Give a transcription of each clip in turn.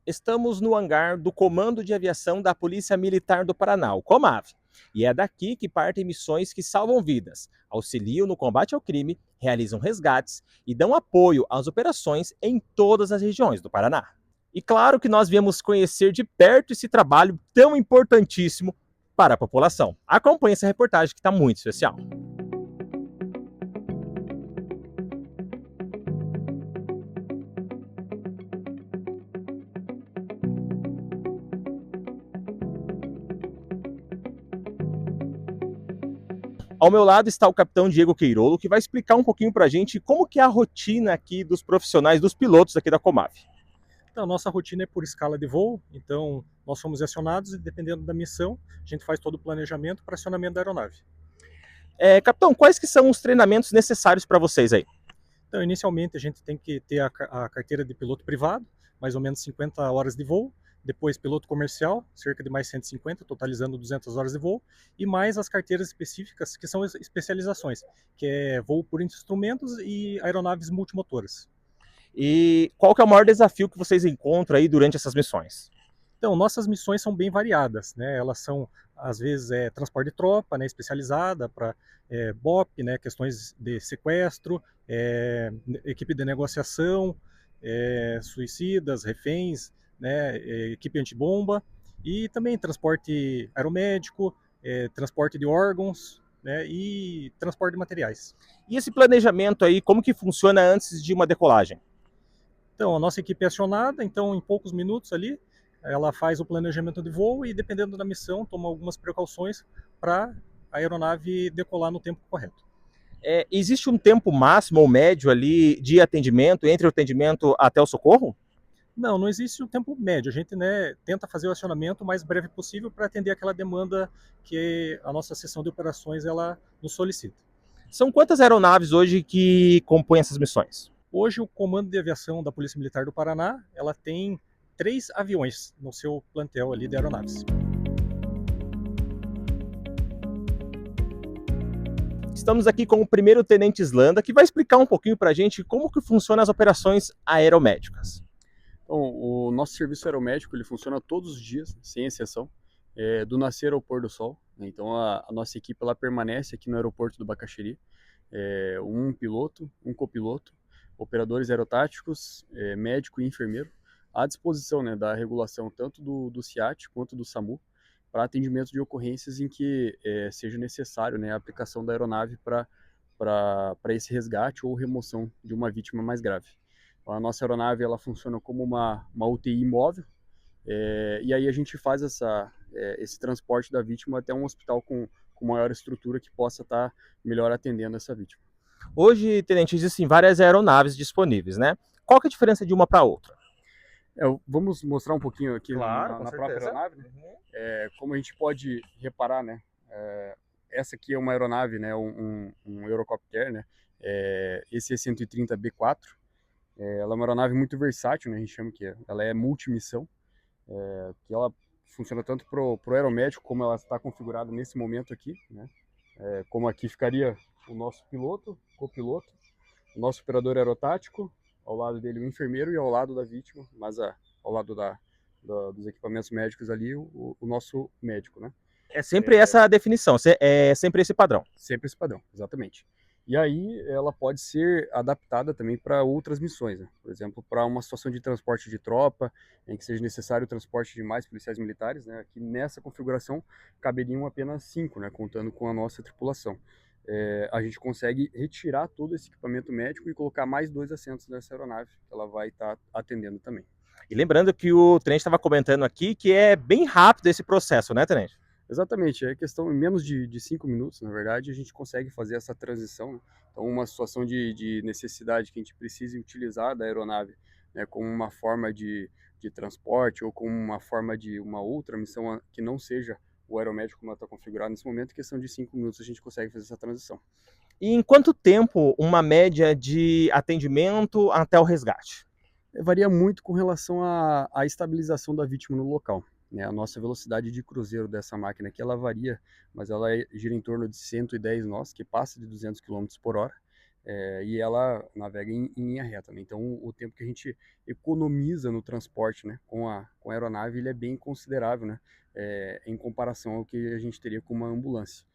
Estamos no hangar do Comando de Aviação da Polícia Militar do Paraná, o COMAV. E é daqui que partem missões que salvam vidas, auxiliam no combate ao crime, realizam resgates e dão apoio às operações em todas as regiões do Paraná. E claro que nós viemos conhecer de perto esse trabalho tão importantíssimo para a população. Acompanhe essa reportagem que está muito especial. Ao meu lado está o capitão Diego Queirolo, que vai explicar um pouquinho para a gente como que é a rotina aqui dos profissionais, dos pilotos aqui da Comave. Então, a nossa rotina é por escala de voo, então nós somos acionados e dependendo da missão, a gente faz todo o planejamento para acionamento da aeronave. Capitão, quais que são os treinamentos necessários para vocês aí? Então, inicialmente a gente tem que ter a carteira de piloto privado, mais ou menos 50 horas de voo, depois piloto comercial, cerca de mais 150, totalizando 200 horas de voo, e mais as carteiras específicas, que são especializações, que é voo por instrumentos e aeronaves multimotoras. E qual que é o maior desafio que vocês encontram aí durante essas missões? Então, nossas missões são bem variadas, né? Elas são, às vezes, transporte de tropa, né, especializada para BOP, né, questões de sequestro, equipe de negociação, suicidas, reféns, né, equipe antibomba, e também transporte aeromédico, transporte de órgãos, né, e transporte de materiais. E esse planejamento aí, como que funciona antes de uma decolagem? Então, a nossa equipe é acionada, então em poucos minutos ali, ela faz o planejamento de voo e, dependendo da missão, toma algumas precauções para a aeronave decolar no tempo correto. Existe um tempo máximo ou médio ali de atendimento, entre o atendimento até o socorro? Não, não existe um tempo médio. A gente, né, tenta fazer o acionamento o mais breve possível para atender aquela demanda que a nossa seção de operações ela nos solicita. São quantas aeronaves hoje que compõem essas missões? Hoje, o Comando de Aviação da Polícia Militar do Paraná, ela tem 3 aviões no seu plantel ali de aeronaves. Estamos aqui com o primeiro tenente Islanda, que vai explicar um pouquinho para a gente como que funcionam as operações aeromédicas. Então, o nosso serviço aeromédico ele funciona todos os dias, sem exceção, do nascer ao pôr do sol. Então, a nossa equipe ela permanece aqui no aeroporto do Bacaxiri, um piloto, um copiloto, operadores aerotáticos, médico e enfermeiro, à disposição, né, da regulação tanto do CIAT quanto do SAMU, para atendimento de ocorrências em que seja necessário, né, a aplicação da aeronave para esse resgate ou remoção de uma vítima mais grave. A nossa aeronave ela funciona como uma UTI móvel, e aí a gente faz esse transporte da vítima até um hospital com maior estrutura que possa estar melhor atendendo essa vítima. Hoje, tenente, existem várias aeronaves disponíveis, né? Qual que é a diferença de uma para outra? Vamos mostrar um pouquinho aqui Claro, na própria aeronave, né? Como a gente pode reparar, né? Essa aqui é uma aeronave, né? Um Eurocopter, né? Esse é 130B4. Ela é uma aeronave muito versátil, né? A gente chama que ela é multimissão, que ela funciona tanto pro aeromédico, como ela está configurada nesse momento aqui, né? Como aqui ficaria o nosso piloto, copiloto, o nosso operador aerotático, ao lado dele o enfermeiro e ao lado da vítima, mas ao lado dos equipamentos médicos ali, o nosso médico, né? É sempre essa a definição, é sempre esse padrão. Sempre esse padrão, exatamente. E aí ela pode ser adaptada também para outras missões, né? Por exemplo, para uma situação de transporte de tropa, em que seja necessário o transporte de mais policiais militares, né? Aqui nessa configuração caberiam apenas 5, né? Contando com a nossa tripulação. A gente consegue retirar todo esse equipamento médico e colocar mais 2 assentos nessa aeronave, que ela vai estar atendendo também. E lembrando que o tenente estava comentando aqui que é bem rápido esse processo, né, tenente? Exatamente, é questão em menos de 5 minutos, na verdade, a gente consegue fazer essa transição, né? Então, uma situação de necessidade que a gente precise utilizar da aeronave, né, como uma forma de transporte ou como uma forma de uma outra missão que não seja o aeromédico como ela está configurada nesse momento, em questão de 5 minutos a gente consegue fazer essa transição. E em quanto tempo uma média de atendimento até o resgate? Varia muito com relação à estabilização da vítima no local. Né? A nossa velocidade de cruzeiro dessa máquina aqui, ela varia, mas ela gira em torno de 110 nós, que passa de 200 km por hora. e ela navega em linha reta, né? Então o tempo que a gente economiza no transporte, né, com a aeronave, ele é bem considerável, né, em comparação ao que a gente teria com uma ambulância.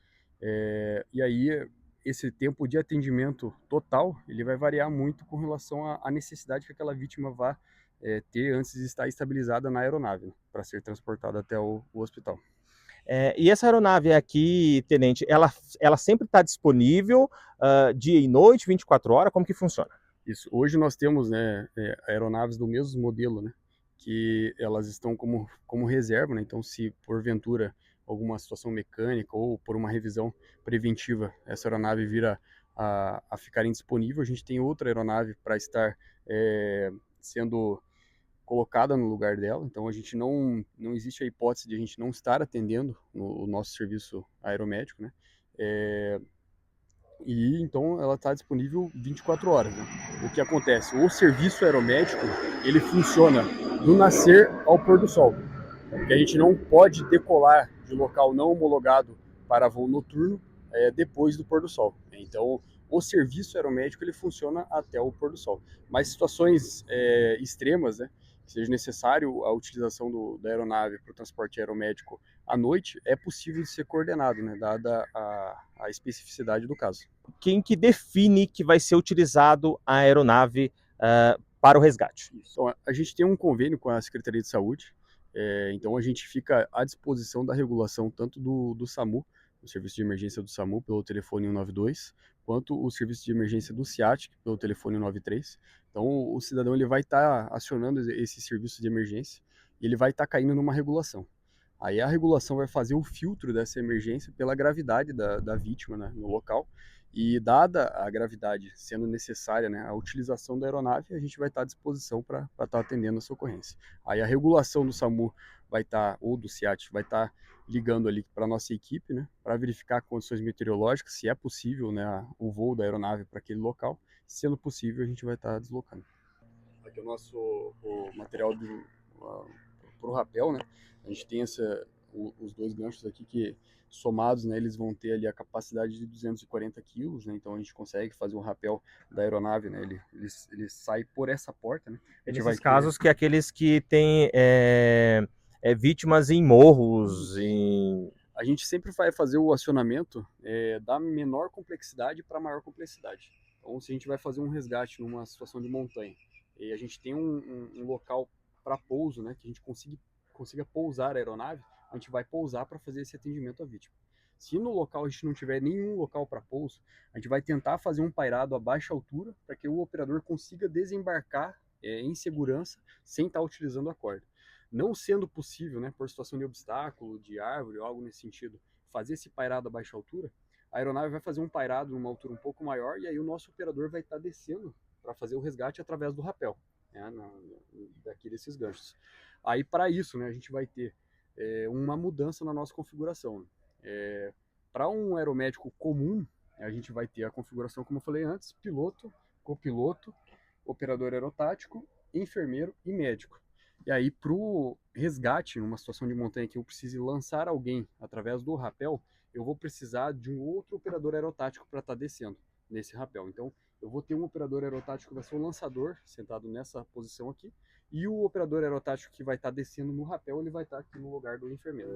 E aí esse tempo de atendimento total, ele vai variar muito com relação à necessidade que aquela vítima vá ter antes de estar estabilizada na aeronave, né, para ser transportada até o hospital. E essa aeronave aqui, tenente, ela sempre está disponível dia e noite, 24 horas? Como que funciona? Isso. Hoje nós temos, né, aeronaves do mesmo modelo, né, que elas estão como reserva, né, então se porventura alguma situação mecânica ou por uma revisão preventiva essa aeronave vir a ficar indisponível, a gente tem outra aeronave para estar sendo colocada no lugar dela, então a gente não existe a hipótese de a gente não estar atendendo o nosso serviço aeromédico, né, e então ela está disponível 24 horas, né? O que acontece? O serviço aeromédico, ele funciona do nascer ao pôr do sol, porque a gente não pode decolar de local não homologado para voo noturno depois do pôr do sol. Então, o serviço aeromédico, ele funciona até o pôr do sol. Mas situações extremas, né, que seja necessário a utilização da aeronave para o transporte aeromédico à noite, é possível de ser coordenado, né, dada a especificidade do caso. Quem que define que vai ser utilizado a aeronave para o resgate? Então, a gente tem um convênio com a Secretaria de Saúde, então a gente fica à disposição da regulação tanto do SAMU, o serviço de emergência do SAMU pelo telefone 192, quanto o serviço de emergência do SIATIC pelo telefone 193. Então o cidadão ele vai estar acionando esse serviço de emergência e ele vai estar caindo numa regulação. Aí a regulação vai fazer o filtro dessa emergência pela gravidade da vítima, né, no local. E dada a gravidade sendo necessária, né, a utilização da aeronave, a gente vai estar à disposição para estar atendendo essa ocorrência. Aí a regulação do SAMU vai estar, ou do SIAT, vai estar ligando ali para a nossa equipe, né, para verificar condições meteorológicas, se é possível, né, o voo da aeronave para aquele local. Sendo possível, a gente vai estar deslocando. Aqui é o material para o rapel, né? A gente tem os dois ganchos aqui que somados, né, eles vão ter ali a capacidade de 240 quilos, né, então a gente consegue fazer um rapel da aeronave, né, ele sai por essa porta, né. Nesses casos que aqueles que têm vítimas em morros, A gente sempre vai fazer o acionamento da menor complexidade para maior complexidade. Então, se a gente vai fazer um resgate numa situação de montanha e a gente tem um local para pouso, né, que a gente consiga pousar a aeronave, a gente vai pousar para fazer esse atendimento à vítima. Se no local a gente não tiver nenhum local para pouso, a gente vai tentar fazer um pairado a baixa altura para que o operador consiga desembarcar em segurança sem estar utilizando a corda. Não sendo possível, né, por situação de obstáculo, de árvore ou algo nesse sentido, fazer esse pairado a baixa altura, a aeronave vai fazer um pairado numa altura um pouco maior e aí o nosso operador vai estar descendo para fazer o resgate através do rapel, né, daqui desses ganchos. Aí para isso, né, a gente vai ter uma mudança na nossa configuração. Para um aeromédico comum, a gente vai ter a configuração, como eu falei antes, piloto, copiloto, operador aerotático, enfermeiro e médico. E aí, para o resgate, numa situação de montanha que eu precise lançar alguém através do rapel, eu vou precisar de um outro operador aerotático para estar descendo nesse rapel. Então, eu vou ter um operador aerotático que vai ser o lançador, sentado nessa posição aqui, e o operador aerotático que vai estar descendo no rapel, ele vai estar aqui no lugar do enfermeiro.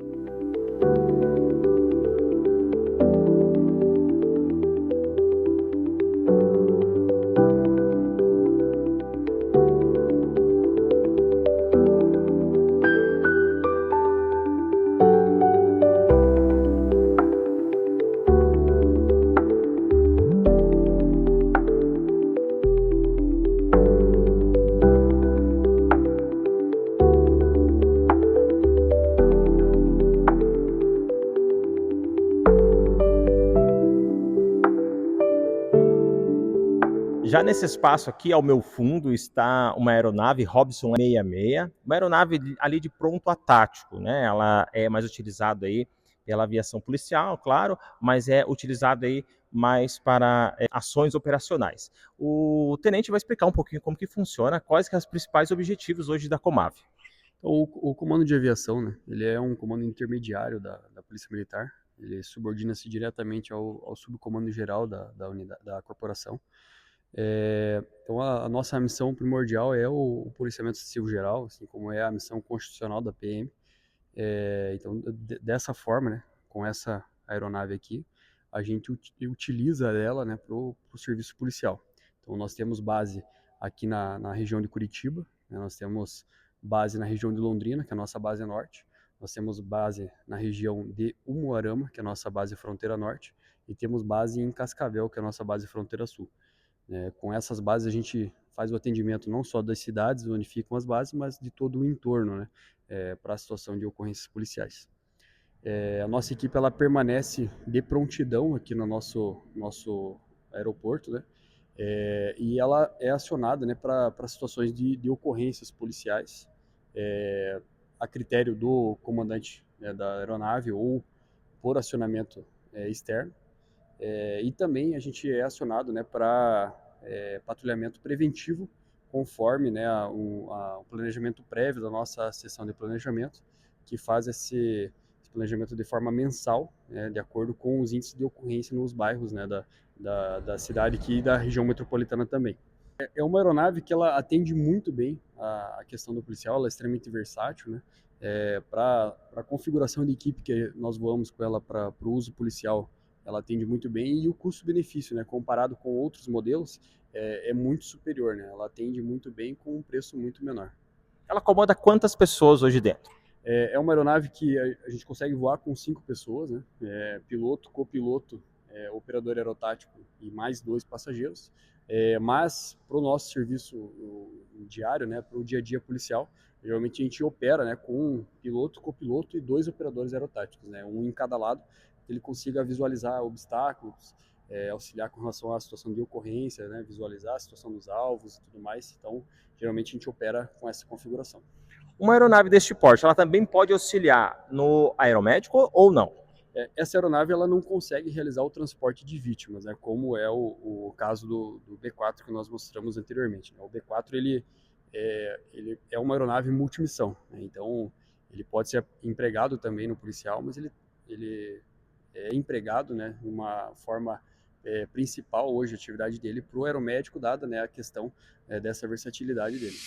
Já nesse espaço aqui, ao meu fundo, está uma aeronave Robson 66, uma aeronave ali de pronto atático, né? Ela é mais utilizada aí pela aviação policial, claro, mas é utilizada aí mais para ações operacionais. O tenente vai explicar um pouquinho como que funciona, quais que são os principais objetivos hoje da Comave. Então, o comando de aviação, né, ele é um comando intermediário da Polícia Militar. Ele subordina-se diretamente ao subcomando geral da unidade, da corporação. Então a nossa missão primordial é o policiamento excessivo geral, assim como é a missão constitucional da PM. Então dessa forma, né, com essa aeronave aqui, a gente utiliza ela, né, para o serviço policial. Então nós temos base aqui na região de Curitiba, né, nós temos base na região de Londrina, que é a nossa base norte, nós temos base na região de Umuarama, que é a nossa base fronteira norte, e temos base em Cascavel, que é a nossa base fronteira sul. Com essas bases a gente faz o atendimento não só das cidades onde ficam as bases, mas de todo o entorno, né, para a situação de ocorrências policiais. A nossa equipe ela permanece de prontidão aqui no nosso aeroporto, né, e ela é acionada, né, para situações de ocorrências policiais, a critério do comandante, né, da aeronave ou por acionamento externo. E também a gente é acionado, né, para patrulhamento preventivo, conforme, né, o planejamento prévio da nossa seção de planejamento, que faz esse planejamento de forma mensal, né, de acordo com os índices de ocorrência nos bairros, né, da cidade aqui e da região metropolitana também. É uma aeronave que ela atende muito bem a questão do policial, ela é extremamente versátil, né? Para a configuração de equipe que nós voamos com ela para o uso policial, ela atende muito bem e o custo-benefício, né, comparado com outros modelos, é muito superior, né? Ela atende muito bem com um preço muito menor. Ela comanda quantas pessoas hoje dentro? É uma aeronave que a gente consegue voar com 5 pessoas, né? Piloto, copiloto, operador aerotático e mais 2 passageiros. Mas para o nosso serviço diário, né, para o dia a dia policial, geralmente a gente opera, né, com um piloto, copiloto e 2 operadores aerotáticos, né, um em cada lado, que ele consiga visualizar obstáculos, auxiliar com relação à situação de ocorrência, né, visualizar a situação dos alvos e tudo mais. Então, geralmente a gente opera com essa configuração. Uma aeronave deste porte, ela também pode auxiliar no aeromédico ou não? Essa aeronave ela não consegue realizar o transporte de vítimas, né, como é o caso do B4 que nós mostramos anteriormente, né? O B4 ele é uma aeronave multimissão, né? Então ele pode ser empregado também no policial, mas ele é empregado, né, de uma forma principal hoje, a atividade dele para o aeromédico, dada, né, a questão dessa versatilidade dele.